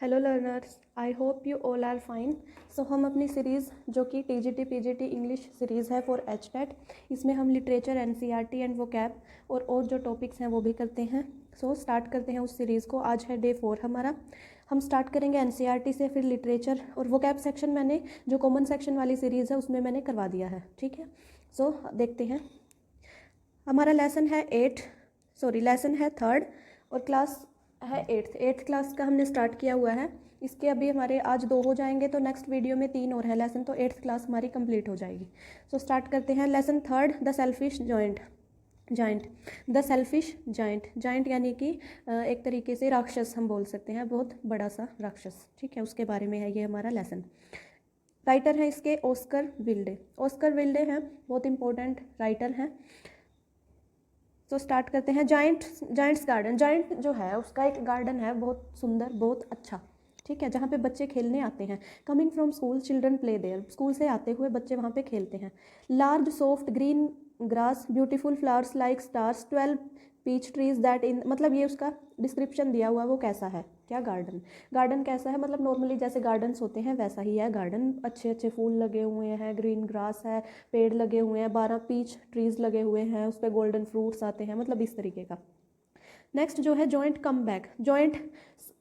Hello learners, I hope you all are fine. So हम अपनी series जो कि टीजीटी पीजीटी इंग्लिश सीरीज़ है फॉर एचटेट, इसमें हम लिटरेचर, एनसीईआरटी एंड वोकैब और जो टॉपिक्स हैं वो भी करते हैं। सो स्टार्ट करते हैं उस सीरीज़ को। आज है डे 4 हमारा। हम स्टार्ट करेंगे एनसीईआरटी से, फिर लिटरेचर और वोकैब सेक्शन मैंने जो कॉमन सेक्शन वाली सीरीज़ है उसमें मैंने करवा दिया है, ठीक है। सो देखते हैं। हमारा लेसन है 3rd और क्लास है 8th क्लास का हमने स्टार्ट किया हुआ है। इसके अभी हमारे आज 2 हो जाएंगे, तो नेक्स्ट वीडियो में 3 और है लेसन, तो 8th क्लास हमारी कंप्लीट हो जाएगी। सो स्टार्ट करते हैं। Lesson 3rd, the selfish giant. The selfish giant यानी कि एक तरीके से राक्षस हम बोल सकते हैं, बहुत बड़ा सा राक्षस, ठीक है। उसके बारे में है ये हमारा लेसन। राइटर हैं इसके ऑस्कर विल्डे हैं, बहुत इंपॉर्टेंट राइटर हैं। तो स्टार्ट करते हैं। Giants garden. जाइंट जो है उसका एक गार्डन है, बहुत सुंदर, बहुत अच्छा, ठीक है, जहाँ पे बच्चे खेलने आते हैं। Coming from school children play there. School से आते हुए बच्चे वहाँ पे खेलते हैं। Large soft green grass, beautiful flowers like stars, 12 peach trees that in, मतलब ये उसका डिस्क्रिप्शन दिया हुआ, वो कैसा है, क्या गार्डन कैसा है, मतलब नॉर्मली जैसे गार्डन्स होते हैं वैसा ही है गार्डन। अच्छे अच्छे फूल लगे हुए हैं, ग्रीन ग्रास है, पेड़ लगे हुए हैं, 12 पीच ट्रीज लगे हुए हैं, उस पर गोल्डन फ्रूट्स आते हैं, मतलब इस तरीके का। नेक्स्ट जो है जॉइंट कम बैक। जॉइंट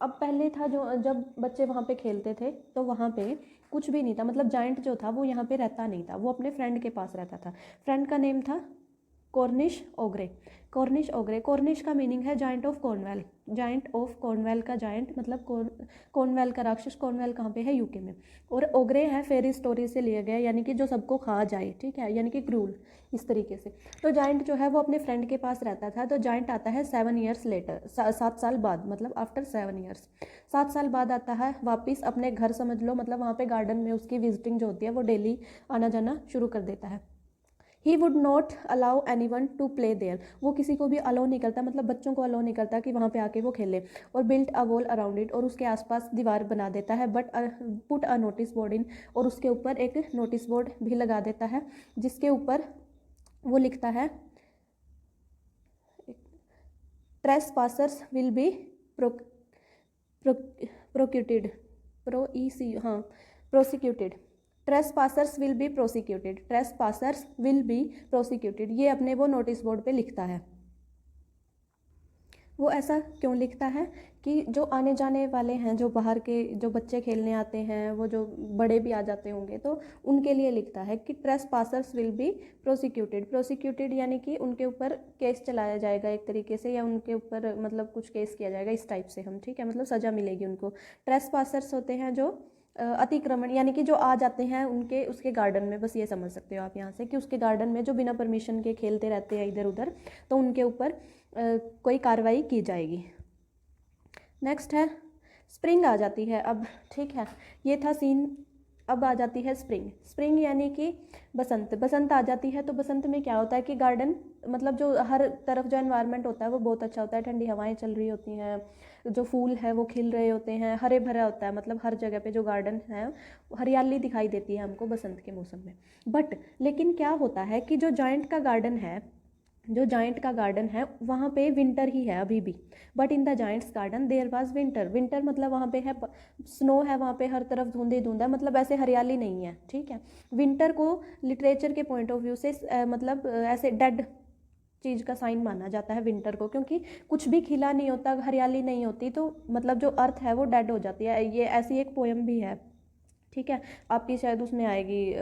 अब पहले था, जो जब बच्चे वहाँ पे खेलते थे तो वहाँ पे कुछ भी नहीं था, मतलब जाइंट जो था वो यहाँ पे रहता नहीं था, वो अपने फ्रेंड के पास रहता था। फ्रेंड का नेम था कॉर्निश ओग्रे। कॉर्निश का मीनिंग है जाइंट ऑफ कॉर्नवेल का जाइंट, मतलब कॉर्नवेल का राक्षस। कॉर्नवेल कहाँ पे है, यूके में। और ओग्रे है फेरी स्टोरी से लिए गए, यानी कि जो सबको खा जाए, ठीक है, यानी कि क्रूल, इस तरीके से। तो जाइंट जो है वो अपने फ्रेंड के पास रहता था। तो जाइंट आता है 7 ईयर्स लेटर, 7 साल बाद, मतलब आफ्टर 7 ईयर्स, 7 साल बाद आता है वापस अपने घर, समझ लो, मतलब वहाँ पे गार्डन में उसकी विजिटिंग जो होती है वो डेली आना जाना शुरू कर देता है। He would not allow anyone to play there. वो किसी को भी अलाउ नहीं करता, मतलब बच्चों को अलाउ नहीं करता कि वहाँ पे आके वो खेले। और built a wall around it, और उसके आसपास दीवार बना देता है। But put a notice board in, और उसके ऊपर एक नोटिस बोर्ड भी लगा देता है, जिसके ऊपर वो लिखता है trespassers will be prosecuted prosecuted. Trespassers will be prosecuted, ये अपने वो नोटिस बोर्ड पे लिखता है। वो ऐसा क्यों लिखता है कि जो आने जाने वाले हैं, जो बाहर के जो बच्चे खेलने आते हैं, वो जो बड़े भी आ जाते होंगे, तो उनके लिए लिखता है कि trace passers will be prosecuted यानी कि उनके ऊपर केस चलाया जाएगा एक तरीके से, या उनके ऊपर मतलब कुछ केस किया जाएगा, इस टाइप से हम, ठीक है, मतलब सज़ा मिलेगी उनको। ट्रेस पासर्स होते हैं जो अतिक्रमण, यानी कि जो आ जाते हैं उसके गार्डन में, बस ये समझ सकते हो आप यहाँ से कि उसके गार्डन में जो बिना परमिशन के खेलते रहते हैं इधर उधर, तो उनके ऊपर कोई कार्रवाई की जाएगी। नेक्स्ट है स्प्रिंग आ जाती है अब, ठीक है, ये था सीन। अब आ जाती है स्प्रिंग यानी कि बसंत आ जाती है। तो बसंत में क्या होता है कि गार्डन, मतलब जो हर तरफ जो एनवायरनमेंट होता है वो बहुत अच्छा होता है, ठंडी हवाएं चल रही होती हैं, जो फूल है वो खिल रहे होते हैं, हरे भरा होता है, मतलब हर जगह पे जो गार्डन है हरियाली दिखाई देती है हमको बसंत के मौसम में। बट लेकिन क्या होता है कि जो जाइंट का गार्डन है वहाँ पे विंटर ही है अभी भी। But in the giant's garden there was winter मतलब वहाँ पे है स्नो है, वहाँ पे हर तरफ धुंध है, मतलब ऐसे हरियाली नहीं है, ठीक है। विंटर को लिटरेचर के पॉइंट ऑफ व्यू से मतलब ऐसे डेड चीज़ का साइन माना जाता है विंटर को, क्योंकि कुछ भी खिला नहीं होता, हरियाली नहीं होती, तो मतलब जो अर्थ है वो डेड हो जाती है। ये ऐसी एक पोएम भी है, ठीक है, आपकी शायद उसमें आएगी,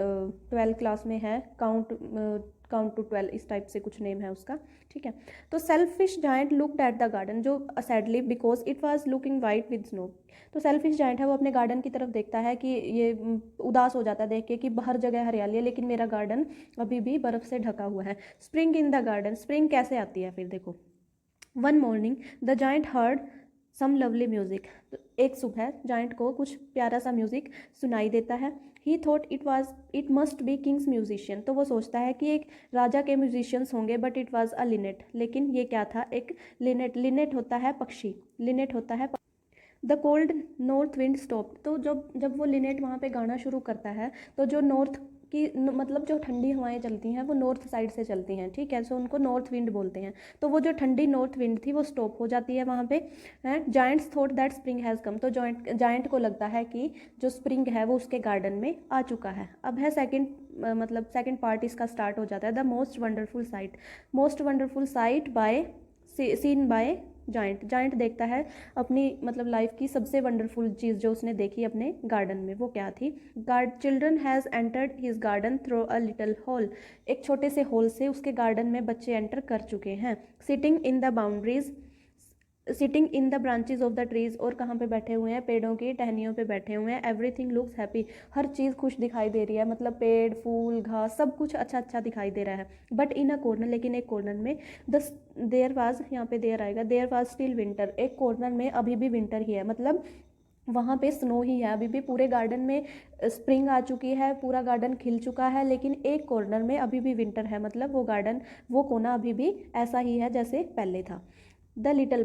12th क्लास में है, काउंट टू 12, इस टाइप से कुछ नेम है उसका, ठीक है। तो selfish giant looked at the garden, जो sadly because it was looking white with snow. तो सेल्फिश जायंट है वो अपने गार्डन की तरफ देखता है कि ये उदास हो जाता है देख के कि हर जगह हरियाली है लेकिन मेरा गार्डन अभी भी बर्फ से ढका हुआ है। Spring in the garden, spring कैसे आती है फिर देखो। One morning the giant heard some lovely music. तो एक सुबह जाइंट को कुछ प्यारा सा म्यूजिक सुनाई देता है। ही thought it must be Kings musician, तो वो सोचता है कि एक राजा के म्यूजिशियंस होंगे, but it was a Lynette, लेकिन ये क्या था, एक लिनेट होता है पक्षी, लिनेट होता है। The cold north wind stop, तो जब जब वो लिनेट वहाँ पे गाना शुरू करता है तो जो नॉर्थ कि मतलब जो ठंडी हवाएं चलती हैं वो नॉर्थ साइड से चलती हैं, ठीक है, सो उनको नॉर्थ विंड बोलते हैं। तो वो जो ठंडी नॉर्थ विंड थी वो स्टॉप हो जाती है वहाँ पे। Giants thought that spring has come, तो जायंट को लगता है कि जो स्प्रिंग है वो उसके गार्डन में आ चुका है। अब है सेकंड, मतलब सेकंड पार्ट इसका स्टार्ट हो जाता है। The most wonderful sight by seen by giant. Giant देखता है अपनी मतलब लाइफ की सबसे वंडरफुल चीज़ जो उसने देखी अपने गार्डन में, वो क्या थी। Children has entered his garden through a little hall, एक छोटे से हॉल से उसके गार्डन में बच्चे एंटर कर चुके हैं। Sitting in the branches of the trees, और कहाँ पे बैठे हुए हैं, पेड़ों की टहनियों पे बैठे हुए हैं। एवरीथिंग लुक्स हैप्पी, हर चीज़ खुश दिखाई दे रही है, मतलब पेड़ फूल घास सब कुछ अच्छा अच्छा दिखाई दे रहा है। बट इन अ कॉर्नर, लेकिन एक कॉर्नर में देयर वाज, यहाँ पे देयर आएगा, देयर वाज स्टिल विंटर, एक कॉर्नर में अभी भी विंटर ही है, मतलब वहाँ पे स्नो ही है अभी भी। पूरे गार्डन में स्प्रिंग आ चुकी है, पूरा गार्डन खिल चुका है, लेकिन एक कॉर्नर में अभी भी विंटर है, मतलब वो गार्डन वो कोना अभी भी ऐसा ही है जैसे पहले था। The little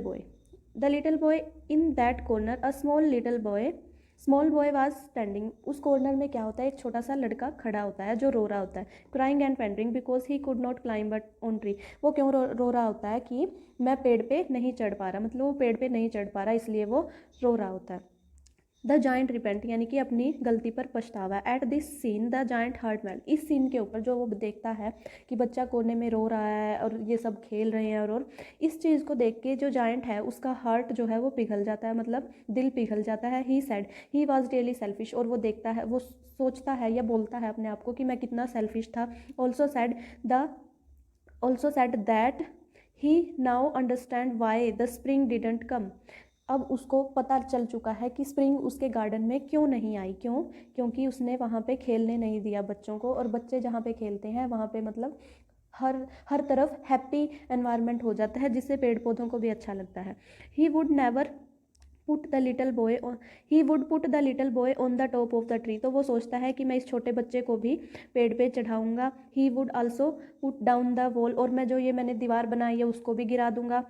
boy in that corner, a small boy was standing, उस कॉर्नर में क्या होता है, एक छोटा सा लड़का खड़ा होता है जो रो रहा होता है। Crying and painting because he could not climb but on tree, वो क्यों रो रहा होता है कि मैं पेड़ पे नहीं चढ़ पा रहा, मतलब वो पेड़ पे नहीं चढ़ पा रहा, इसलिए वो रो रहा होता है। द जाइंट रिपेंट, यानी कि अपनी गलती पर पछतावा। At this scene the giant heart melted, इस सीन के ऊपर जो वो देखता है कि बच्चा कोने में रो रहा है और ये सब खेल रहे हैं, और इस चीज़ को देख के जो जाइंट है उसका हार्ट जो है वो पिघल जाता है, मतलब दिल पिघल जाता है। He said he was really selfish, और वो देखता है, वो सोचता है या बोलता है अपने आप को कि मैं कितना सेल्फिश था। Also sad that he now understand why the spring didn't come, अब उसको पता चल चुका है कि स्प्रिंग उसके गार्डन में क्यों नहीं आई। क्योंकि उसने वहाँ पे खेलने नहीं दिया बच्चों को, और बच्चे जहाँ पे खेलते हैं वहाँ पे मतलब हर तरफ हैप्पी एनवायरनमेंट हो जाता है, जिससे पेड़ पौधों को भी अच्छा लगता है। He would put the little boy on the top of the tree, तो वो सोचता है कि मैं इस छोटे बच्चे को भी पेड़ पे चढ़ाऊंगा। He would also put down the wall, और मैं जो ये मैंने दीवार बनाई है उसको भी गिरा दूंगा।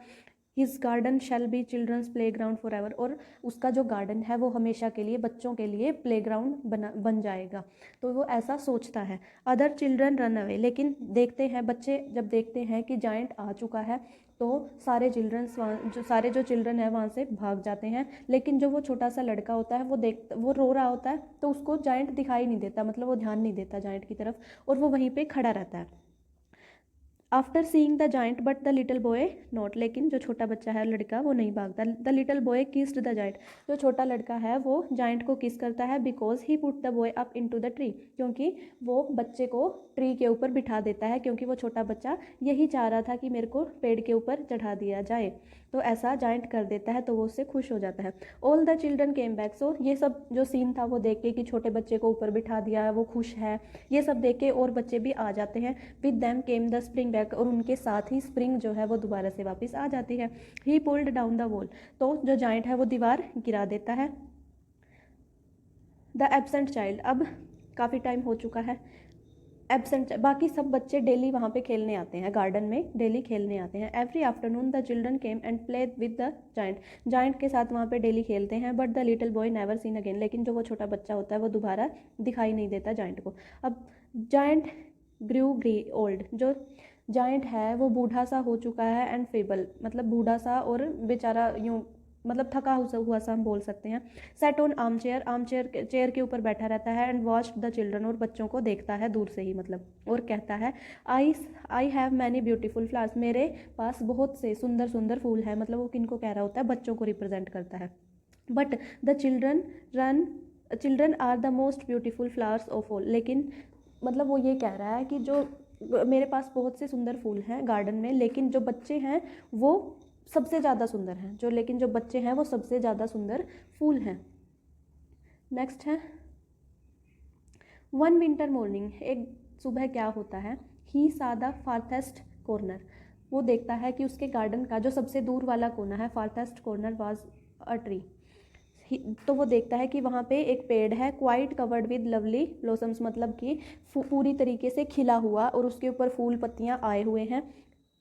His garden shall be children's play ground forever, और उसका जो गार्डन है वो हमेशा के लिए बच्चों के लिए प्ले ग्राउंड बन जाएगा। तो वो ऐसा सोचता है। अदर चिल्ड्रन रन अवे, लेकिन देखते हैं बच्चे जब देखते हैं कि जाइंट आ चुका है तो सारे जो चिल्ड्रन है वहाँ से भाग जाते हैं। लेकिन जो वो छोटा सा लड़का होता है वो रो रहा होता है, तो उसको जाइंट दिखाई नहीं देता, मतलब वो ध्यान नहीं देता जाइंट की तरफ, और वो वहीं पे खड़ा रहता है। After seeing the giant but the little boy not, लेकिन जो छोटा बच्चा है लड़का वो नहीं भागता। The little boy kissed the giant, जो छोटा लड़का है वो जाइंट को किस करता है। Because he put the boy up into the tree, क्योंकि वो बच्चे को ट्री के ऊपर बिठा देता है, क्योंकि वो छोटा बच्चा यही चाह रहा था कि मेरे को पेड़ के ऊपर चढ़ा दिया जाए, तो ऐसा जाइंट कर देता है, तो वो उससे खुश हो जाता है। All the children came back, so ये सब जो सीन था वो देख के कि छोटे बच्चे को ऊपर बिठा दिया वो खुश है, ये सब देख के और बच्चे भी आ जाते हैं। With them came the spring back, और उनके साथ ही स्प्रिंग जो है वो दोबारा से वापस आ जाती है। ही पुल्ड डाउन द वॉल, तो जो जाइंट है वो दीवार गिरा देता है। द एब्सेंट चाइल्ड, अब काफ़ी टाइम हो चुका है, एब्सेंट बाकी सब बच्चे डेली वहाँ पे खेलने आते हैं, गार्डन में डेली खेलने आते हैं। Every afternoon the children came and play with the giant के साथ वहाँ पे डेली खेलते हैं। But the little boy never seen again, लेकिन जो वो छोटा बच्चा होता है वो दोबारा दिखाई नहीं देता जाइंट को। अब जाइंट ग्रू ओल्ड, जो जाइंट है वो बूढ़ा सा हो चुका है, एंड फेबल मतलब बूढ़ा सा और बेचारा यूँ मतलब थका हुआ सा हम बोल सकते हैं। सेट ऑन चेयर के ऊपर बैठा रहता है। एंड वॉच द चिल्ड्रन, और बच्चों को देखता है दूर से ही मतलब, और कहता है I have many beautiful flowers, मेरे पास बहुत से सुंदर सुंदर फूल हैं, मतलब वो किनको कह रहा होता है, बच्चों को रिप्रेजेंट करता है। But the children are the most beautiful flowers of all, लेकिन मतलब वो ये कह रहा है कि जो मेरे पास बहुत से सुंदर फूल हैं गार्डन में, लेकिन जो बच्चे हैं वो सबसे ज़्यादा सुंदर हैं, जो बच्चे हैं वो सबसे ज़्यादा सुंदर फूल हैं। नेक्स्ट है वन विंटर मॉर्निंग, एक सुबह क्या होता है। ही सा द फार्थेस्ट कॉर्नर, वो देखता है कि उसके गार्डन का जो सबसे दूर वाला कोना है, farthest corner was a tree, तो वो देखता है कि वहाँ पे एक पेड़ है, quite covered with lovely blossoms, मतलब कि पूरी तरीके से खिला हुआ और उसके ऊपर फूल पत्तियाँ आए हुए हैं।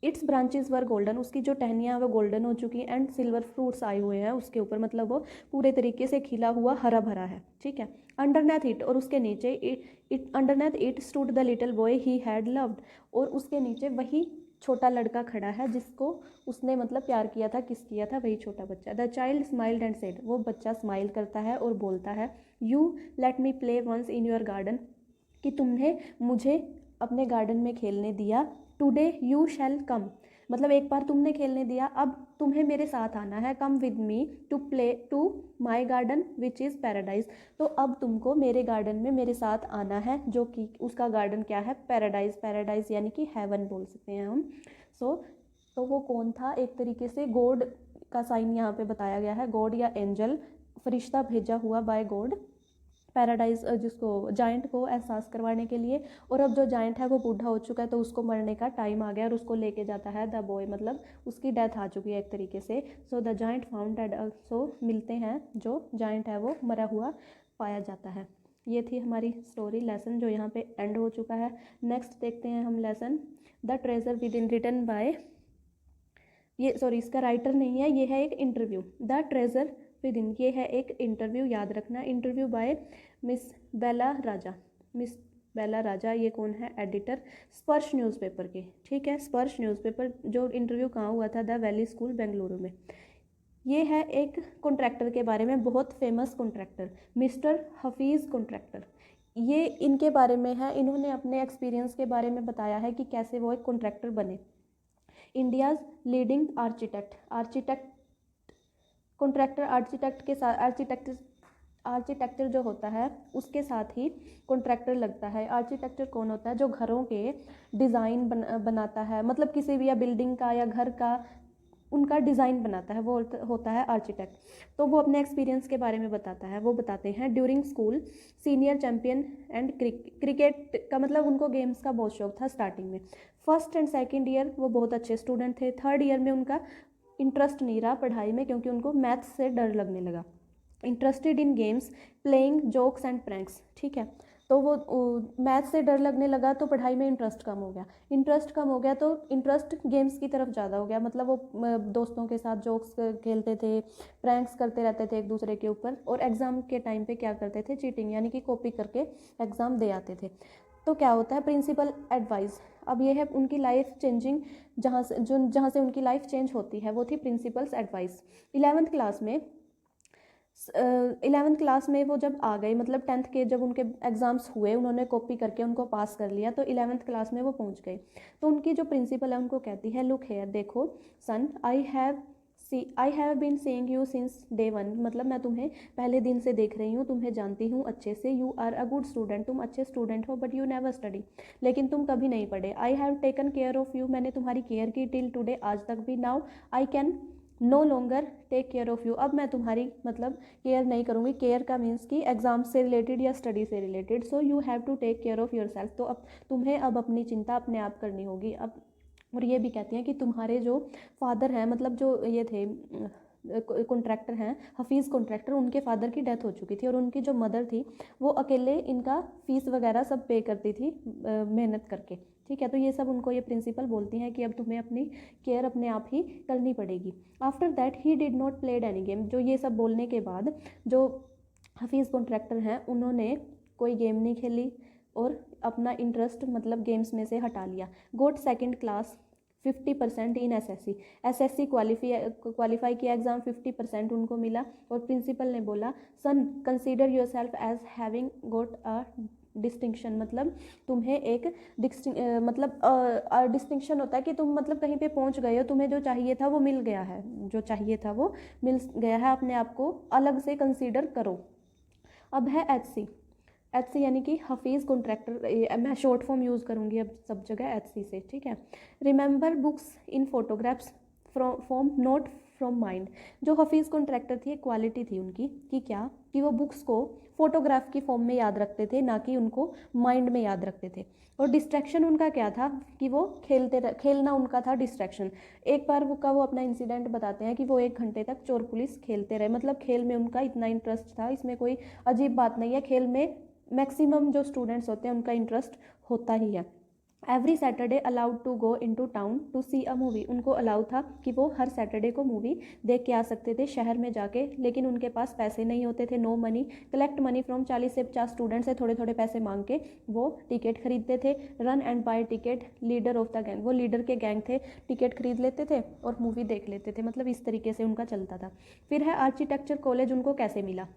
इट्स ब्रांचेस वर गोल्डन, उसकी जो टहनियाँ हैं वो गोल्डन हो चुकी हैं, एंड सिल्वर फ्रूट्स आए हुए हैं उसके ऊपर, मतलब वो पूरे तरीके से खिला हुआ हरा भरा है, ठीक है। अंडरनेथ इट, और उसके नीचे it underneath it stood the little boy he had loved, और उसके नीचे वही छोटा लड़का खड़ा है जिसको उसने मतलब प्यार किया था, किस किया था, वही छोटा बच्चा। The child smiled and said, वो बच्चा स्माइल करता है और बोलता है, you let me play once in your garden, कि तुमने मुझे अपने गार्डन में खेलने दिया। टुडे यू शैल कम, मतलब एक बार तुमने खेलने दिया, अब तुम्हें मेरे साथ आना है। Come with me to play to my garden which is paradise, तो अब तुमको मेरे गार्डन में मेरे साथ आना है, जो कि उसका गार्डन क्या है, पैराडाइज। पैराडाइज यानी कि हेवन बोल सकते हैं हम। सो तो वो कौन था, एक तरीके से गॉड का साइन यहाँ पे बताया गया है, गॉड या एंजल, फरिश्ता भेजा हुआ बाय गॉड पैराडाइज, जिसको जाइंट को एहसास करवाने के लिए। और अब जो जाइंट है वो बूढ़ा हो चुका है, तो उसको मरने का टाइम आ गया और उसको लेके जाता है द बॉय, मतलब उसकी डेथ आ चुकी है एक तरीके से। So the giant found dead, so मिलते हैं, जो जाइंट है वो मरा हुआ पाया जाता है। ये थी हमारी स्टोरी लेसन जो यहाँ पे एंड हो चुका है। नेक्स्ट देखते हैं हम lesson the treasure within, written by, ये सॉरी इसका राइटर नहीं है, ये है एक interview. The treasure within, ये है एक इंटरव्यू, याद रखना, interview by miss Bela Raja. Miss Bela Raja ये कौन है, एडिटर स्पर्श न्यूज़पेपर के, ठीक है। स्पर्श न्यूज़पेपर, जो इंटरव्यू कहाँ हुआ था, द वैली स्कूल बेंगलुरु में। ये है एक कॉन्ट्रैक्टर के बारे में, बहुत famous contractor, mister Hafeez contractor. ये इनके बारे में है, इन्होंने अपने एक्सपीरियंस के बारे में बताया है कि कैसे वो एक कॉन्ट्रैक्टर बने। India's leading architect contractor, architect के साथ आर्किटेक्चर जो होता है उसके साथ ही कॉन्ट्रैक्टर लगता है। आर्किटेक्चर कौन होता है, जो घरों के डिज़ाइन बनाता है, मतलब किसी भी या बिल्डिंग का या घर का उनका डिज़ाइन बनाता है, वो होता है आर्किटेक्ट। तो वो अपने एक्सपीरियंस के बारे में बताता है, वो बताते हैं during school senior champion and cricket का, मतलब उनको गेम्स का बहुत शौक था स्टार्टिंग में। फर्स्ट एंड सेकेंड ईयर वो बहुत अच्छे स्टूडेंट थे, थर्ड ईयर में उनका इंटरेस्ट नहीं रहा पढ़ाई में, क्योंकि उनको मैथ्स से डर लगने लगा। Interested in games playing jokes and pranks, ठीक है। तो वो मैथ्स से डर लगने लगा तो पढ़ाई में इंटरेस्ट कम हो गया, इंटरेस्ट कम हो गया तो इंटरेस्ट गेम्स की तरफ ज़्यादा हो गया, मतलब वो दोस्तों के साथ जोक्स खेलते थे, प्रैंक्स करते रहते थे एक दूसरे के ऊपर, और एग्ज़ाम के टाइम पे क्या करते थे, चीटिंग यानी कि कॉपी करके एग्ज़ाम दे आते थे। तो क्या होता है, प्रिंसिपल एडवाइस, अब ये है उनकी लाइफ चेंजिंग, जहाँ से उनकी लाइफ चेंज होती है वो थी प्रिंसिपल्स एडवाइस। 11th क्लास में वो जब आ गए, मतलब 10th के जब उनके एग्ज़ाम्स हुए, उन्होंने कॉपी करके उनको पास कर लिया, तो 11th क्लास में वो पहुंच गए। तो उनकी जो प्रिंसिपल है उनको कहती है, लुक हेयर, देखो son, I have been seeing you since day one, मतलब मैं तुम्हें पहले दिन से देख रही हूँ, तुम्हें जानती हूँ अच्छे से। You are a good student, तुम अच्छे स्टूडेंट हो, बट यू नेवर स्टडी, लेकिन तुम कभी नहीं पढ़े। I have taken care of you, मैंने तुम्हारी केयर की टिल टुडे, आज तक भी। Now I can no longer take care of you, अब मैं तुम्हारी मतलब केयर नहीं करूँगी। केयर का मीन्स कि एग्ज़ाम से रिलेटेड या स्टडी से related. So you have to take care of yourself, तो अब तुम्हें अब अपनी चिंता अपने आप करनी होगी। अब और ये भी कहती हैं कि तुम्हारे जो फादर हैं, मतलब जो ये थे कॉन्ट्रैक्टर हैं, हफीज़ कॉन्ट्रैक्टर, उनके फादर की डेथ हो चुकी थी, और उनकी जो मदर थी वो अकेले इनका फ़ीस वगैरह सब पे करती थी मेहनत करके, ठीक है। तो ये सब उनको ये प्रिंसिपल बोलती हैं कि अब तुम्हें अपनी केयर अपने आप ही करनी पड़ेगी। After that he did not played any game, जो ये सब बोलने के बाद जो हफीज़ कॉन्ट्रैक्टर हैं उन्होंने कोई गेम नहीं खेली और अपना इंटरेस्ट मतलब गेम्स में से हटा लिया। Got second class 50% in SSC qualify किया एग्ज़ाम, 50% उनको मिला। और प्रिंसिपल ने बोला, son consider your self as having got a distinction, मतलब तुम्हें एक डिस्टिंक्शन होता है कि तुम मतलब कहीं पे पहुंच गए हो, तुम्हें जो चाहिए था वो मिल गया है, जो चाहिए था वो मिल गया है, अपने आप को अलग से कंसीडर करो। अब है एचसी यानी कि हफीज़ कॉन्ट्रैक्टर, मैं शॉर्ट फॉर्म यूज़ करूँगी अब सब जगह एचसी से, ठीक है। Remember books in photographs from note from mind, जो हफीज़ कॉन्ट्रैक्टर थी एक क्वालिटी थी उनकी कि क्या, कि वो बुक्स को फोटोग्राफ की फॉर्म में याद रखते थे, ना कि उनको माइंड में याद रखते थे। और डिस्ट्रैक्शन उनका क्या था कि वो खेलना उनका था डिस्ट्रैक्शन। एक बार वो अपना इंसिडेंट बताते हैं कि वो 1 घंटे तक चोर पुलिस खेलते रहे, मतलब खेल में उनका इतना इंटरेस्ट था, इसमें कोई अजीब बात नहीं है, खेल में मैक्सिमम जो स्टूडेंट्स होते हैं उनका इंटरेस्ट होता ही है। Every Saturday allowed to go into town to see a movie, उनको अलाउ था कि वो हर सैटरडे को मूवी देख के आ सकते थे शहर में जाके, लेकिन उनके पास पैसे नहीं होते थे, no money, collect money from 40 से 50 स्टूडेंट से थोड़े थोड़े पैसे मांग के वो टिकट खरीदते थे। Run and buy ticket leader of the gang, वो लीडर के गैंग थे, टिकट खरीद लेते थे और मूवी देख लेते थे, मतलब इस तरीके से उनका चलता था। फिर है आर्किटेक्चर कॉलेज उनको कैसे मिला,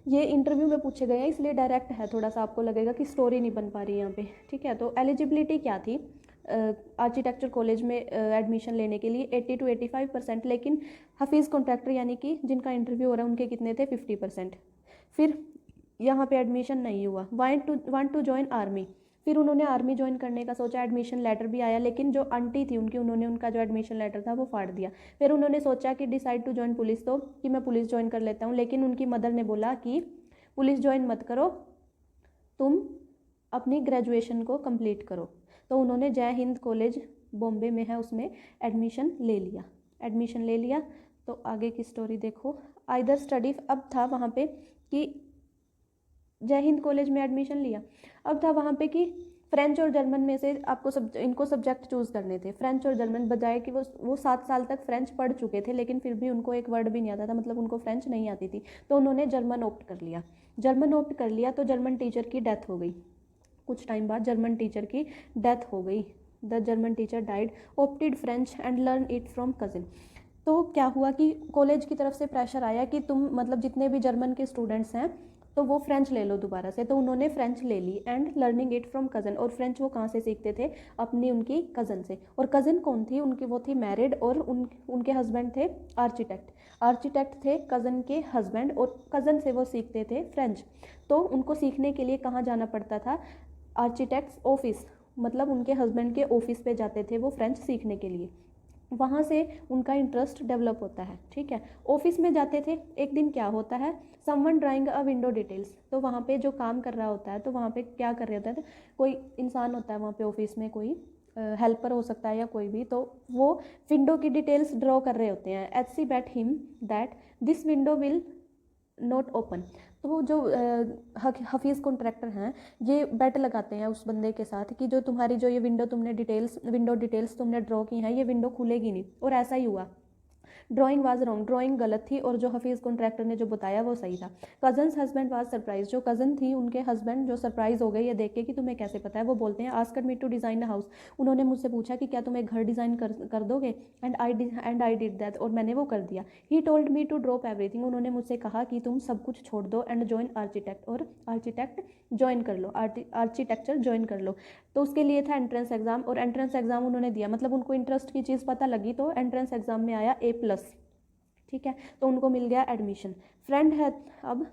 ये इंटरव्यू में पूछे गए हैं इसलिए डायरेक्ट है, थोड़ा सा आपको लगेगा कि स्टोरी नहीं बन पा रही है यहाँ पे, ठीक है। तो एलिजिबिलिटी क्या थी आर्किटेक्चर कॉलेज में एडमिशन लेने के लिए 80 to 85%, लेकिन हफीज़ कॉन्ट्रैक्टर यानी कि जिनका इंटरव्यू हो रहा है उनके कितने थे 50%। फिर यहाँ पे एडमिशन नहीं हुआ। वांट टू जॉइन आर्मी, फिर उन्होंने आर्मी ज्वाइन करने का सोचा, एडमिशन लेटर भी आया, लेकिन जो आंटी थी उनकी, उन्होंने उनका जो एडमिशन लेटर था वो फाड़ दिया। फिर उन्होंने सोचा कि डिसाइड टू जॉइन पुलिस, तो कि मैं पुलिस ज्वाइन कर लेता हूँ, लेकिन उनकी मदर ने बोला कि पुलिस ज्वाइन मत करो, तुम अपनी ग्रेजुएशन को कंप्लीट करो। तो उन्होंने जय हिंद कॉलेज बॉम्बे में है उसमें एडमिशन ले लिया। तो आगे की स्टोरी देखो। आइदर स्टडी, अब था वहाँ पे कि जय हिंद कॉलेज में एडमिशन लिया, अब था वहाँ पे कि फ्रेंच और जर्मन में से आपको इनको सब्जेक्ट चूज़ करने थे, फ्रेंच और जर्मन, बजाय कि वो 7 साल तक फ्रेंच पढ़ चुके थे लेकिन फिर भी उनको एक वर्ड भी नहीं आता था, मतलब उनको फ्रेंच नहीं आती थी, तो उन्होंने जर्मन ऑप्ट कर लिया। तो जर्मन टीचर की डेथ हो गई, कुछ टाइम बाद जर्मन टीचर की डेथ हो गई। The German teacher died, opted French and learn it from cousin. तो क्या हुआ कि कॉलेज की तरफ से प्रेशर आया कि तुम मतलब जितने भी जर्मन के स्टूडेंट्स हैं तो वो फ्रेंच ले लो दोबारा से, तो उन्होंने फ्रेंच ले ली and learning it from cousin. और फ्रेंच वो कहाँ से सीखते थे, उनकी कज़न से। और कज़न कौन थी उनकी, वो थी मैरिड, और उनके हस्बैंड थे आर्किटेक्ट थे कज़न के हस्बैंड, और कज़न से वो सीखते थे फ्रेंच। तो उनको सीखने के लिए कहाँ जाना पड़ता था, आर्किटेक्ट्स ऑफिस, मतलब उनके हस्बैंड के ऑफिस पे जाते थे वो फ्रेंच सीखने के लिए, वहाँ से उनका इंटरेस्ट डेवलप होता है, ठीक है। ऑफिस में जाते थे, एक दिन क्या होता है, समवन ड्राइंग अ विंडो डिटेल्स, तो वहाँ पे जो काम कर रहा होता है, तो वहाँ पे क्या कर रहे होता है, कोई इंसान होता है वहाँ पे ऑफिस में, कोई हेल्पर हो सकता है या कोई भी, तो वो विंडो की डिटेल्स ड्रॉ कर रहे होते हैं। HC bet him that this window will not open, तो वो जो हफीज़ कॉन्ट्रैक्टर हैं ये बेट लगाते हैं उस बंदे के साथ कि जो तुम्हारी जो ये विंडो डिटेल्स तुमने ड्रॉ की हैं, ये विंडो खुलेगी नहीं। और ऐसा ही हुआ, ड्राइंग वाज रॉन्ग, ड्राइंग गलत थी और जो हफीज़ कॉन्ट्रैक्टर ने जो बताया वो सही था। कजन्स हस्बैंड वाज सरप्राइज, जो कज़न थी उनके हस्बैंड जो सरप्राइज हो गए ये देख के कि तुम्हें कैसे पता है। वो बोलते हैं asked me to design a house, उन्होंने मुझसे पूछा कि क्या तुम एक घर डिज़ाइन कर दोगे, एंड आई डिड दैट, और मैंने वो कर दिया। He told me to drop everything, उन्होंने मुझसे कहा कि तुम सब कुछ छोड़ दो एंड ज्वाइन आर्किटेक्ट, और आर्किटेक्ट ज्वाइन कर लो, आर्किटेक्चर ज्वाइन कर लो। तो उसके लिए था एंट्रेंस एग्जाम, और एंट्रेंस एग्जाम उन्होंने दिया, मतलब उनको इंटरेस्ट की चीज़ पता लगी, तो एंट्रेंस एग्जाम में आया A+, ठीक है, तो उनको मिल गया एडमिशन। फ्रेंड है, अब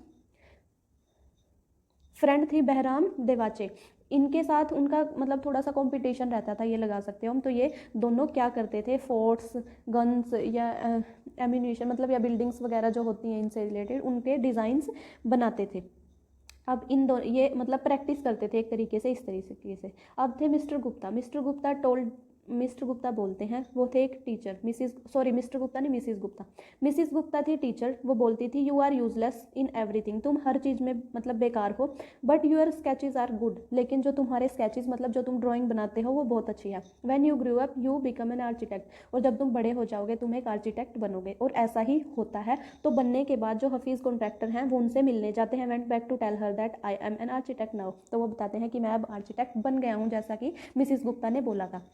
फ्रेंड थी बहराम देवाचे, इनके साथ उनका मतलब थोड़ा सा कंपटीशन रहता था, ये लगा सकते हो हम। तो ये दोनों क्या करते थे, फोर्ट्स, गन्स या एम्यूनिशन, मतलब या बिल्डिंग्स वगैरह जो होती हैं इनसे रिलेटेड, उनके डिज़ाइंस बनाते थे। अब इन दोनों ये मतलब प्रैक्टिस करते थे एक तरीके से, इस तरीके से। अब थे मिस्टर गुप्ता बोलते हैं, वो थे एक टीचर, मिस्टर गुप्ता नहीं, मिसिस गुप्ता थी टीचर। वो बोलती थी you are useless in everything, तुम हर चीज़ में मतलब बेकार हो, but your sketches are good, लेकिन जो तुम्हारे स्केचेस मतलब जो तुम ड्राइंग बनाते हो वो बहुत अच्छी है। When you grew up you become an architect, और जब तुम बड़े हो जाओगे तुम एक आर्किटेक्ट बनोगे। और ऐसा ही होता है। तो बनने के बाद जो हफीज़ कॉन्ट्रैक्टर हैं वो उनसे मिलने जाते हैं, went back to tell her that I am an architect now, तो वो बताते हैं कि मैं अब आर्किटेक्ट बन गया हूँ, जैसा कि मिसिस गुप्ता ने बोला था।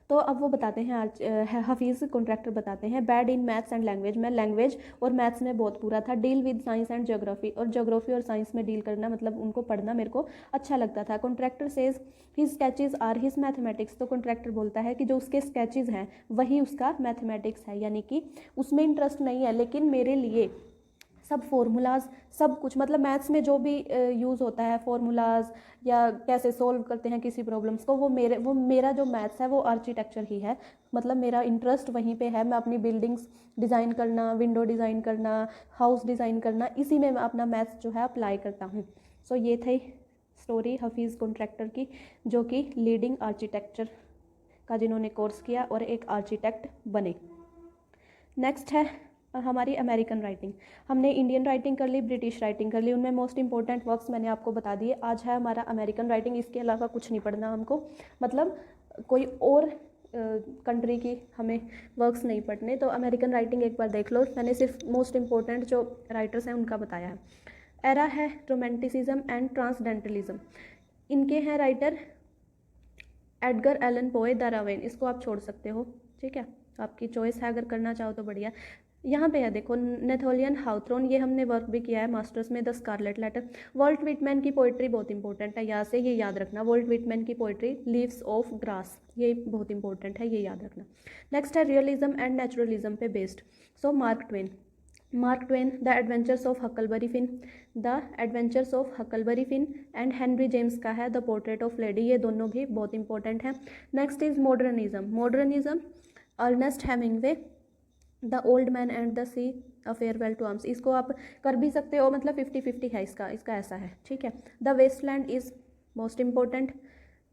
तो अब वो बताते हैं हफीज़ कॉन्ट्रैक्टर बताते हैं bad in maths and language, मैं लैंग्वेज और मैथ्स में बहुत बुरा था। Deal with science and geography, और ज्योग्राफी और साइंस में डील करना मतलब उनको पढ़ना मेरे को अच्छा लगता था। Contractor says his sketches are his mathematics, तो कॉन्ट्रैक्टर बोलता है कि जो उसके स्केचेस हैं वही उसका मैथमेटिक्स है, यानी कि उसमें इंटरेस्ट नहीं है, लेकिन मेरे लिए सब फॉर्मूलाज सब कुछ, मतलब मैथ्स में जो भी यूज़ होता है फॉर्मूलाज या कैसे सोल्व करते हैं किसी प्रॉब्लम्स को, वो मेरा जो मैथ्स है वो आर्किटेक्चर ही है, मतलब मेरा इंटरेस्ट वहीं पे है। मैं अपनी बिल्डिंग्स डिज़ाइन करना, विंडो डिज़ाइन करना, हाउस डिज़ाइन करना, इसी में मैं अपना मैथ्स जो है अप्लाई करता हूँ। सो ये थी स्टोरी हफीज़ कॉन्ट्रैक्टर की, जो कि लीडिंग आर्किटेक्चर का जिन्होंने कोर्स किया और एक आर्किटेक्ट बने। नेक्स्ट है हमारी अमेरिकन राइटिंग, हमने इंडियन राइटिंग कर ली, ब्रिटिश राइटिंग कर ली, उनमें मोस्ट इंपॉर्टेंट वर्क्स मैंने आपको बता दिए। आज है हमारा अमेरिकन राइटिंग, इसके अलावा कुछ नहीं पढ़ना हमको, मतलब कोई और कंट्री की हमें वर्क्स नहीं पढ़ने। तो अमेरिकन राइटिंग एक बार देख लो, मैंने सिर्फ मोस्ट इंपॉर्टेंट जो राइटर्स हैं उनका बताया है। एरा है रोमांटिसिज्म एंड ट्रांसडेंटलिज्म, इनके हैं राइटर एडगर एलन पोए, द रावेन, इसको आप छोड़ सकते हो, ठीक है, आपकी चॉइस है, अगर करना चाहो तो बढ़िया। यहाँ पे है देखो नेथोलियन हाउथ्रोन, ये हमने वर्क भी किया है मास्टर्स में, the Scarlet Letter. Walt Whitman की पोइट्री बहुत इंपॉर्टेंट है, यहाँ से ये याद रखना, वॉल्ट विटमैन की पोइट्री लीव्स ऑफ ग्रास, ये बहुत इंपॉर्टेंट है, ये याद रखना। नेक्स्ट है रियलिज्म एंड नेचुरलिज्म पे based, so Mark Twain, the Adventures of Huckleberry Finn, the Adventures of Huckleberry Finn and Henry James का है द पोर्ट्रेट ऑफ लेडी, ये दोनों भी बहुत इंपॉर्टेंट हैं। Next is modernism, Ernest Hemingway, the old man and the sea, a farewell to arms, इसको आप कर भी सकते हो, मतलब 50-50 है इसका ऐसा है, ठीक है। The Waste Land is most important,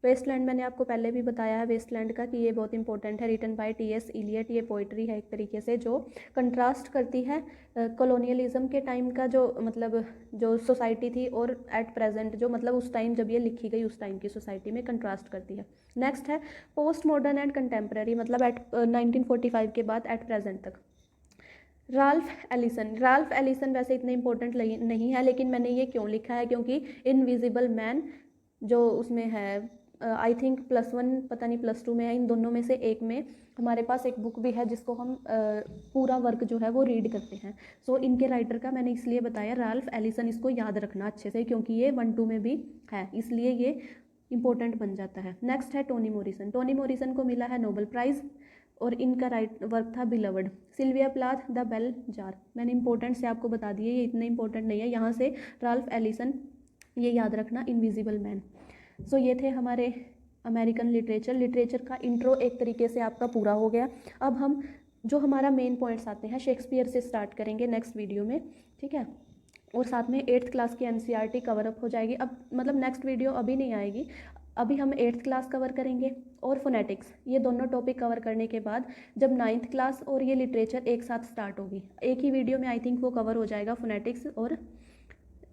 Waste Land मैंने आपको पहले भी बताया है वेस्टलैंड का कि ये बहुत इंपॉर्टेंट है, रिटन बाय टी.एस. इलियट, ये पोइट्री है एक तरीके से जो कंट्रास्ट करती है कॉलोनियलिज्म के टाइम का जो मतलब जो सोसाइटी थी और एट प्रेजेंट जो मतलब उस टाइम जब ये लिखी गई उस टाइम की सोसाइटी में कंट्रास्ट करती है। नेक्स्ट है पोस्ट मॉडर्न एंड कंटेम्प्रेरी, मतलब एट 1945 के बाद एट प्रेजेंट तक। राल्फ एलिसन वैसे इतने इंपॉर्टेंट नहीं है, लेकिन मैंने ये क्यों लिखा है क्योंकि इनविजिबल मैन जो उसमें है आई थिंक +1 पता नहीं +2 में है, इन दोनों में से एक में हमारे पास एक बुक भी है जिसको हम पूरा वर्क जो है वो रीड करते हैं। सो इनके राइटर का मैंने इसलिए बताया राल्फ एलिसन, इसको याद रखना अच्छे से क्योंकि ये 1-2 में भी है, इसलिए ये इंपॉर्टेंट बन जाता है। नेक्स्ट है टोनी मॉरिसन को मिला है नोबेल प्राइज़ और इनका वर्क था Beloved. Sylvia Plath the Bell Jar, मैंने इंपॉर्टेंट से आपको बता दिए, ये इतने इंपॉर्टेंट नहीं है, यहाँ से राल्फ एलिसन ये याद रखना, इनविजिबल मैन। सो ये थे हमारे अमेरिकन लिटरेचर का इंट्रो एक तरीके से आपका पूरा हो गया। अब हम जो हमारा मेन पॉइंट्स आते हैं शेक्सपियर से स्टार्ट करेंगे नेक्स्ट वीडियो में, ठीक है, और साथ में 8th क्लास की NCERT कवर अप हो जाएगी। अब मतलब नेक्स्ट वीडियो अभी नहीं आएगी, अभी हम 8th क्लास कवर करेंगे और फोनेटिक्स, ये दोनों टॉपिक कवर करने के बाद जब 9th क्लास और ये लिटरेचर एक साथ स्टार्ट होगी एक ही वीडियो में, आई थिंक वो कवर हो जाएगा फोनेटिक्स और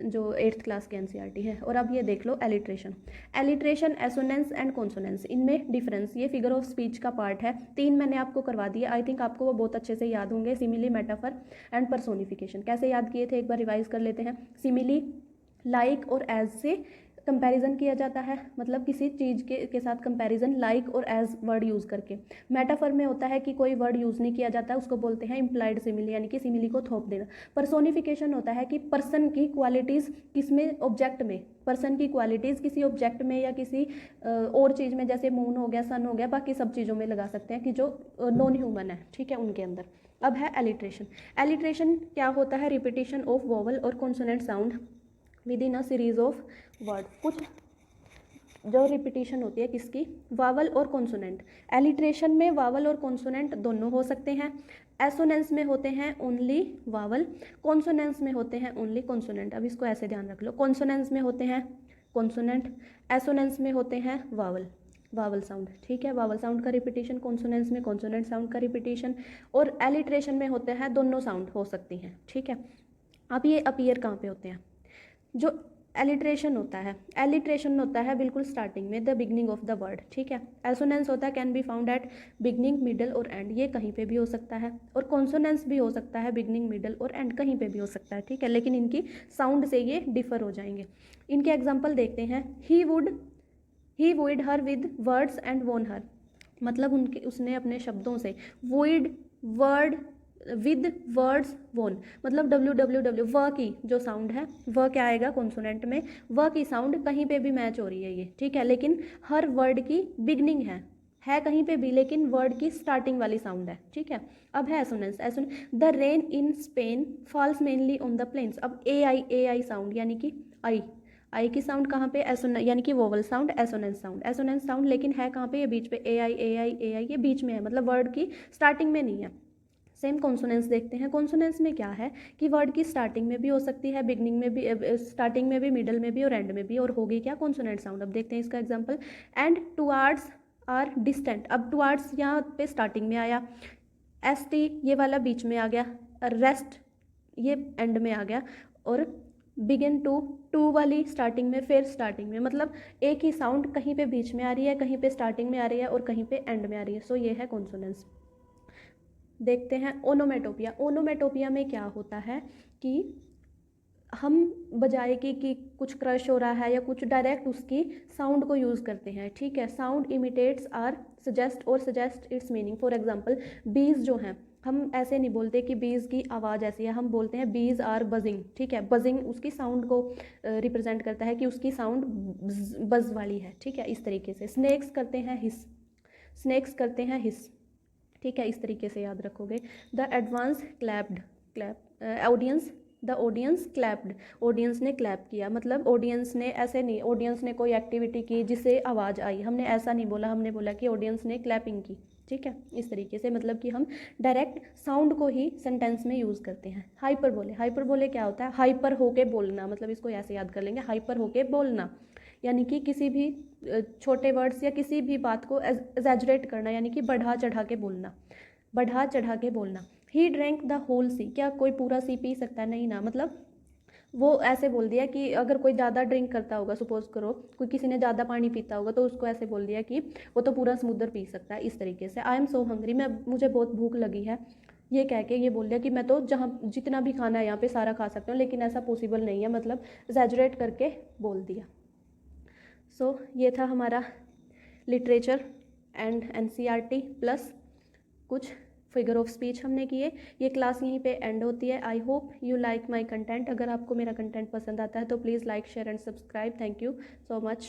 जो 8th क्लास की NCERT है। और अब ये देख लो एलिट्रेशन, एसोनेंस एंड कॉन्सोनेंस, इनमें डिफरेंस, ये फिगर ऑफ स्पीच का पार्ट है। 3 मैंने आपको करवा दिया, आई थिंक आपको वो बहुत अच्छे से याद होंगे। सिमिली, मेटाफर एंड पर्सोनिफिकेशन, कैसे याद किए थे एक बार रिवाइज कर लेते हैं। सिमिली लाइक और एज से कंपैरिजन किया जाता है, मतलब किसी चीज़ के साथ कंपैरिजन लाइक और एज वर्ड यूज़ करके। मेटाफर में होता है कि कोई वर्ड यूज़ नहीं किया जाता, उसको बोलते हैं इम्प्लाइड सिमिली, यानी कि सिमिली को थोप देना। पर्सोनिफिकेशन होता है कि पर्सन की क्वालिटीज़ किसमें, ऑब्जेक्ट में, पर्सन की क्वालिटीज़ किसी ऑब्जेक्ट में या किसी और चीज़ में, जैसे मून हो गया, सन हो गया, बाकी सब चीज़ों में लगा सकते हैं कि जो नॉन ह्यूमन है, ठीक है, उनके अंदर। अब है एलिट्रेशन क्या होता है, रिपीटिशन ऑफ वोवल और consonant sound with in a series of word, कुछ जो रिपीटिशन होती है किसकी, वावल और कॉन्सोनेंट। एलिट्रेशन में वावल और कॉन्सोनेंट दोनों हो सकते हैं, एसोनेंस में होते हैं ओनली वावल, कॉन्सोनेंस में होते हैं ओनली कॉन्सोनेंट। अब इसको ऐसे ध्यान रख लो, कॉन्सोनेंस में होते हैं कॉन्सोनेंट, एसोनेंस में होते हैं वावल साउंड, ठीक है, वावल साउंड का रिपीटिशन, कॉन्सोनेंस में कॉन्सोनेंट साउंड का रिपीटिशन, और एलिट्रेशन में होते हैं दोनों साउंड हो सकती हैं, ठीक है। अब ये अपीयर कहाँ पे होते हैं, जो एलिट्रेशन होता है बिल्कुल स्टार्टिंग में, the beginning of the word, ठीक है। एसोनेंस होता है can be found at beginning, middle और एंड, ये कहीं पे भी हो सकता है, और कॉन्सोनेंस भी हो सकता है बिगनिंग, मिडल और एंड, कहीं पे भी हो सकता है, ठीक है, लेकिन इनकी साउंड से ये डिफर हो जाएंगे। इनके एग्जाम्पल देखते हैं, he would her with words and वोन हर, मतलब उसने अपने शब्दों से, वुड वर्ड विद वर्ड्स वोन, मतलब WWW व की जो साउंड है, व क्या आएगा कॉन्सोनेंट में, व की साउंड कहीं पे भी मैच हो रही है ये, ठीक है, लेकिन हर वर्ड की बिगनिंग है कहीं पे भी, लेकिन वर्ड की स्टार्टिंग वाली साउंड है, ठीक है। अब है assonance, the rain in Spain falls mainly on the plains. अब ए आई साउंड, यानी कि आई की साउंड कहाँ पे, यानी कि वोवल साउंड, एसोनेंस साउंड, लेकिन है कहाँ पे, ये बीच पे, ए आई ये बीच में है, मतलब वर्ड की स्टार्टिंग में नहीं है। सेम कॉन्सोनेंस देखते हैं, कॉन्सोनेंस में क्या है कि वर्ड की स्टार्टिंग में भी हो सकती है, बिगनिंग में भी, स्टार्टिंग में भी, मिडल में भी और एंड में भी, और होगी क्या, कॉन्सोनेंट साउंड। अब देखते हैं इसका example, and towards are distant. अब टुवार्ड्स यहाँ पे स्टार्टिंग में आया, ST ये वाला बीच में आ गया, रेस्ट ये एंड में आ गया, और बिगिन टू वाली स्टार्टिंग में, फिर स्टार्टिंग में, मतलब एक ही साउंड कहीं पे बीच में आ रही है, कहीं पे स्टार्टिंग में आ रही है और कहीं पे एंड में आ रही है। सो ये है कॉन्सोनेंट्स। देखते हैं ओनोमेटोपिया। ओनोमेटोपिया में क्या होता है कि हम बजाय कि कुछ क्रश हो रहा है या कुछ, डायरेक्ट उसकी साउंड को यूज़ करते हैं, ठीक है। साउंड इमिटेट्स आर सजेस्ट और suggest it's meaning. For example बीज जो हैं, हम ऐसे नहीं बोलते कि बीज की आवाज़ ऐसी है, हम बोलते हैं बीज आर बजिंग, ठीक है। बजिंग उसकी साउंड को रिप्रेजेंट करता है कि उसकी साउंड बज वाली है, ठीक है, इस तरीके से। स्नेक्स करते हैं हिस, स्नेक्स करते हैं हिस, ठीक है, इस तरीके से याद रखोगे। The advance clapped, clap audience, the audience clapped, audience ने क्लैप किया, मतलब ऑडियंस ने, ऐसे नहीं ऑडियंस ने कोई एक्टिविटी की जिससे आवाज़ आई, हमने ऐसा नहीं बोला, हमने बोला कि ऑडियंस ने क्लैपिंग की, ठीक है, इस तरीके से। मतलब कि हम डायरेक्ट साउंड को ही सेंटेंस में यूज़ करते हैं। हाइपरबोले, हाइपरबोले क्या होता है? हाइपर होके बोलना, मतलब इसको ऐसे याद कर लेंगे, हाइपर होके बोलना, यानी कि किसी भी छोटे वर्ड्स या किसी भी बात को एग्जैजरेट करना, यानी कि बढ़ा चढ़ा के बोलना, बढ़ा चढ़ा के बोलना। ही ड्रैंक द होल सी, क्या कोई पूरा सी पी सकता है? नहीं ना, मतलब वो ऐसे बोल दिया कि अगर कोई ज़्यादा ड्रिंक करता होगा, सपोज करो कोई किसी ने ज़्यादा पानी पीता होगा, तो उसको ऐसे बोल दिया कि वो तो पूरा समुद्र पी सकता है, इस तरीके से। आई एम सो हंग्री, मुझे बहुत भूख लगी है, ये कह के ये बोल दिया कि मैं तो जहाँ जितना भी खाना है यहाँ पे सारा खा सकता हूँ, लेकिन ऐसा पॉसिबल नहीं है, मतलब एग्जैजरेट करके बोल दिया। सो ये था हमारा लिटरेचर एंड एनसीईआरटी प्लस कुछ फिगर ऑफ स्पीच हमने किए। ये क्लास यहीं पे एंड होती है। आई hope you like my content. अगर आपको मेरा कंटेंट पसंद आता है तो please like, share and subscribe. Thank you so much.